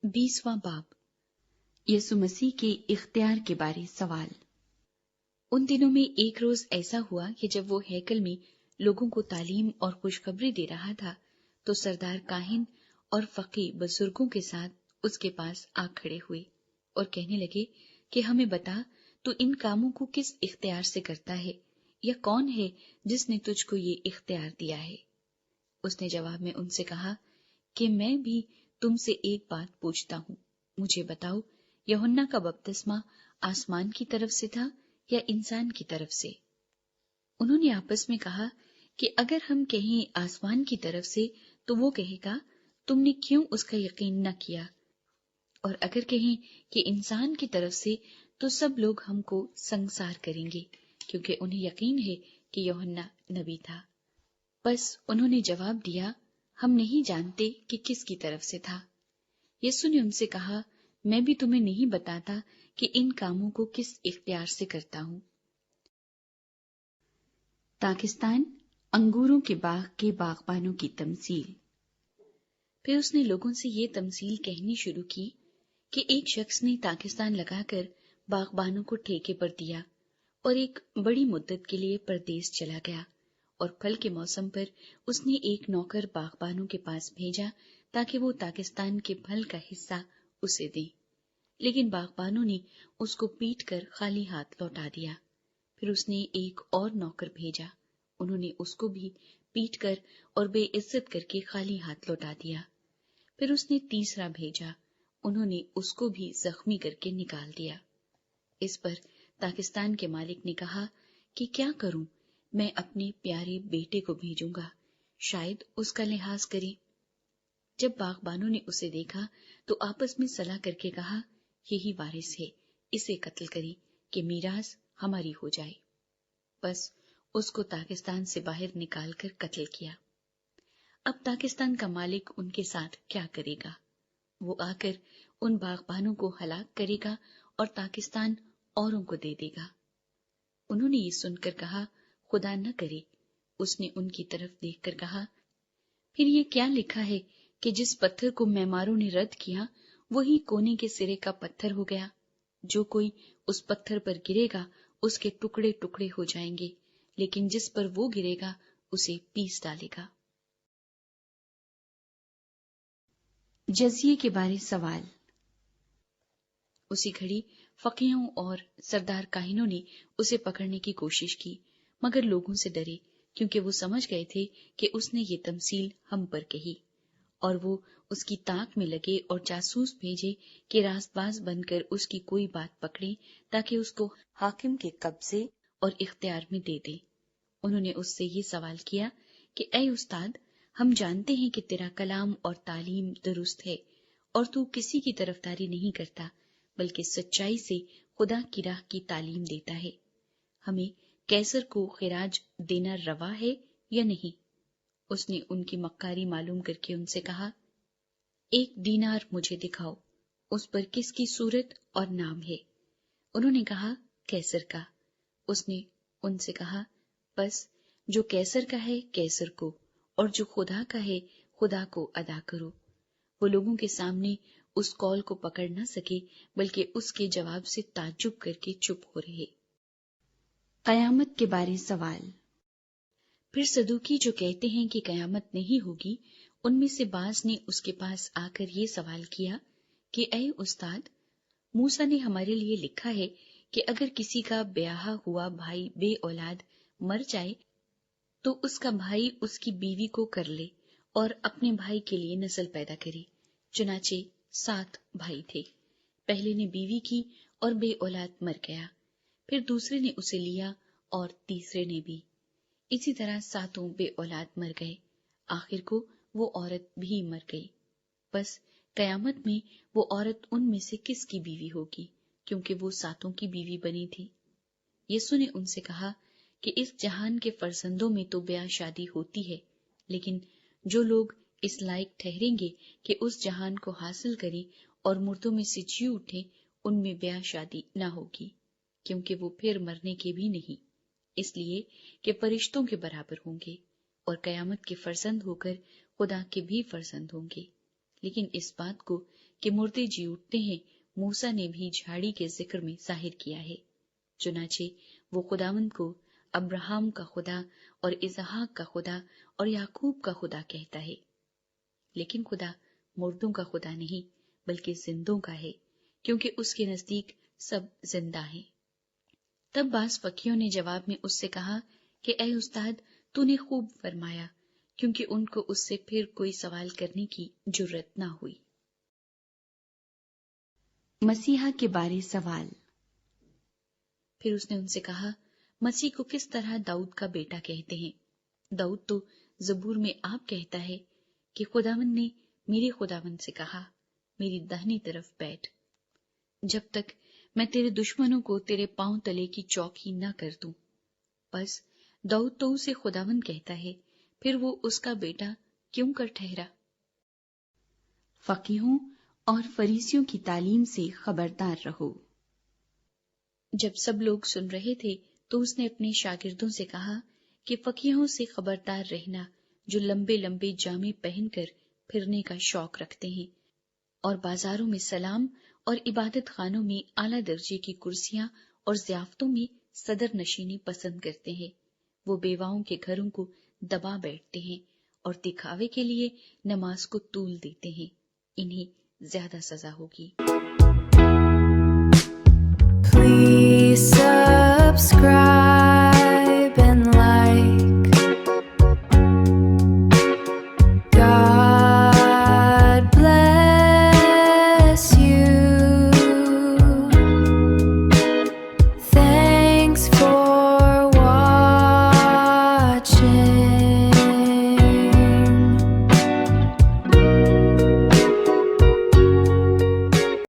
20واں باب یسوع مسیح کے اختیار کے بارے سوال۔ ان دنوں میں ایک روز ایسا ہوا کہ جب وہ ہیکل میں لوگوں کو تعلیم اور خوشخبری دے رہا تھا تو سردار کاہن اور فقیہ بزرگوں کے ساتھ اس کے پاس آ کھڑے ہوئے اور کہنے لگے کہ ہمیں بتا، تو ان کاموں کو کس اختیار سے کرتا ہے، یا کون ہے جس نے تجھ کو یہ اختیار دیا ہے؟ اس نے جواب میں ان سے کہا کہ میں بھی تم سے ایک بات پوچھتا ہوں، مجھے بتاؤ، یوحنا کا بپتسمہ آسمان کی طرف سے تھا یا انسان کی طرف سے؟ انہوں نے آپس میں کہا کہ اگر ہم کہیں آسمان کی طرف سے تو وہ کہے گا تم نے کیوں اس کا یقین نہ کیا، اور اگر کہیں کہ انسان کی طرف سے تو سب لوگ ہم کو سنگسار کریں گے، کیونکہ انہیں یقین ہے کہ یوحنا نبی تھا۔ بس انہوں نے جواب دیا، ہم نہیں جانتے کہ کس کی طرف سے تھا۔ یسوع نے ان سے کہا، میں بھی تمہیں نہیں بتاتا کہ ان کاموں کو کس اختیار سے کرتا ہوں۔ پاکستان انگوروں کے باغ کے باغبانوں کی تمثیل۔ پھر اس نے لوگوں سے یہ تمثیل کہنی شروع کی کہ ایک شخص نے پاکستان لگا کر باغبانوں کو ٹھیکے پر دیا اور ایک بڑی مدت کے لیے پردیس چلا گیا، اور پھل کے موسم پر اس نے ایک نوکر باغبانوں کے پاس بھیجا تاکہ وہ پاکستان کے پھل کا حصہ اسے دیں، لیکن باغبانوں نے اس کو پیٹ کر خالی ہاتھ لوٹا دیا۔ پھر اس نے ایک اور نوکر بھیجا، انہوں نے اس کو بھی پیٹ کر اور بے عزت کر کے خالی ہاتھ لوٹا دیا۔ پھر اس نے تیسرا بھیجا، انہوں نے اس کو بھی زخمی کر کے نکال دیا۔ اس پر پاکستان کے مالک نے کہا کہ کیا کروں، میں اپنے پیارے بیٹے کو بھیجوں گا، شاید اس کا لحاظ کرے۔ جب باغبانوں نے اسے دیکھا تو آپس میں صلاح کر کے کہا، یہی وارث ہے، اسے قتل کریں کہ میراث ہماری ہو جائے۔ بس اس کو پاکستان سے باہر نکال کر قتل کیا۔ اب پاکستان کا مالک ان کے ساتھ کیا کرے گا؟ وہ آ کر ان باغبانوں کو ہلاک کرے گا اور پاکستان اوروں کو دے دے گا۔ انہوں نے یہ سن کر کہا، خدا نہ کرے۔ اس نے ان کی طرف دیکھ کر کہا، پھر یہ کیا لکھا ہے کہ جس پتھر کو معماروں نے رد کیا وہی کونے کے سرے کا پتھر ہو گیا۔ جو کوئی اس پتھر پر گرے گا اس کے ٹکڑے ٹکڑے ہو جائیں گے، لیکن جس پر وہ گرے گا اسے پیس ڈالے گا۔ جزیے کے بارے سوال۔ اسی گھڑی فقیہوں اور سردار کاہنوں نے اسے پکڑنے کی کوشش کی، مگر لوگوں سے ڈرے، کیونکہ وہ سمجھ گئے تھے کہ اس نے یہ تمثیل ہم پر کہی، اور وہ اس کی تاک میں لگے اور جاسوس بھیجے کہ راست باز بن کر اس کی کوئی بات پکڑے تاکہ اس کو حاکم کے قبضے اور اختیار میں دے دے۔ انہوں نے اس سے یہ سوال کیا کہ اے استاد، ہم جانتے ہیں کہ تیرا کلام اور تعلیم درست ہے اور تو کسی کی طرفداری نہیں کرتا بلکہ سچائی سے خدا کی راہ کی تعلیم دیتا ہے۔ ہمیں قیصر کو خراج دینا روا ہے یا نہیں؟ اس نے ان کی مکاری معلوم کر کے ان سے کہا، ایک دینار مجھے دکھاؤ، اس پر کس کی صورت اور نام ہے؟ انہوں نے کہا، قیصر کا۔ اس نے ان سے کہا، بس جو قیصر کا ہے قیصر کو، اور جو خدا کا ہے خدا کو ادا کرو۔ وہ لوگوں کے سامنے اس قول کو پکڑ نہ سکے بلکہ اس کے جواب سے تعجب کر کے چپ ہو رہے۔ قیامت کے بارے سوال۔ پھر صدوقی جو کہتے ہیں کہ قیامت نہیں ہوگی، ان میں سے بعض نے اس کے پاس آ کر یہ سوال کیا کہ اے استاد، موسیٰ نے ہمارے لیے لکھا ہے کہ اگر کسی کا بیاہا ہوا بھائی بے اولاد مر جائے تو اس کا بھائی اس کی بیوی کو کر لے اور اپنے بھائی کے لیے نسل پیدا کرے۔ چنانچہ 7 بھائی تھے، پہلے نے بیوی کی اور بے اولاد مر گیا، پھر دوسرے نے اسے لیا اور تیسرے نے بھی، اسی طرح 7 بے اولاد مر گئے، آخر کو وہ عورت بھی مر گئی۔ بس قیامت میں وہ عورت ان میں سے کس کی بیوی ہوگی، کیونکہ وہ 7 کی بیوی بنی تھی؟ یسوع نے ان سے کہا کہ اس جہان کے فرزندوں میں تو بیاہ شادی ہوتی ہے، لیکن جو لوگ اس لائق ٹھہریں گے کہ اس جہان کو حاصل کریں اور مردوں میں سے جی اٹھیں، ان میں بیاہ شادی نہ ہوگی، کیونکہ وہ پھر مرنے کے بھی نہیں، اس لیے کہ فرشتوں کے برابر ہوں گے اور قیامت کے فرزند ہو کر خدا کے بھی فرزند ہوں گے۔ لیکن اس بات کو کہ مردے جی اٹھتے ہیں موسیٰ نے بھی جھاڑی کے ذکر میں ظاہر کیا ہے۔ چنانچہ وہ خداوند کو ابراہیم کا خدا اور اسحاق کا خدا اور یعقوب کا خدا کہتا ہے، لیکن خدا مردوں کا خدا نہیں بلکہ زندوں کا ہے، کیونکہ اس کے نزدیک سب زندہ ہیں۔ تب بعض فقیہوں نے جواب میں اس سے کہا کہ اے استاد، تو نے خوب فرمایا، کیونکہ ان کو اس سے پھر کوئی سوال کرنے کی جرت نہ ہوئی۔ مسیحا کے بارے سوال۔ پھر اس نے ان سے کہا، مسیح کو کس طرح داؤد کا بیٹا کہتے ہیں؟ داؤد تو زبور میں آپ کہتا ہے کہ خداوند نے میرے خداوند سے کہا، میری داہنی طرف بیٹھ، جب تک میں تیرے دشمنوں کو تیرے پاؤں تلے کی چوکی نہ کر دوں۔ بس داؤد تو اسے خداوند کہتا ہے، پھر وہ اس کا بیٹا کیوں کر ٹھہرا؟ فقیہوں اور فریسیوں کی تعلیم سے خبردار رہو۔ جب سب لوگ سن رہے تھے تو اس نے اپنے شاگردوں سے کہا کہ فقیہوں سے خبردار رہنا، جو لمبے لمبے جامے پہن کر پھرنے کا شوق رکھتے ہیں اور بازاروں میں سلام اور عبادت خانوں میں اعلیٰ درجے کی کرسیاں اور ضیافتوں میں صدر نشینی پسند کرتے ہیں۔ وہ بیواؤں کے گھروں کو دبا بیٹھتے ہیں اور دکھاوے کے لیے نماز کو طول دیتے ہیں۔ انہیں زیادہ سزا ہوگی۔ Please subscribe.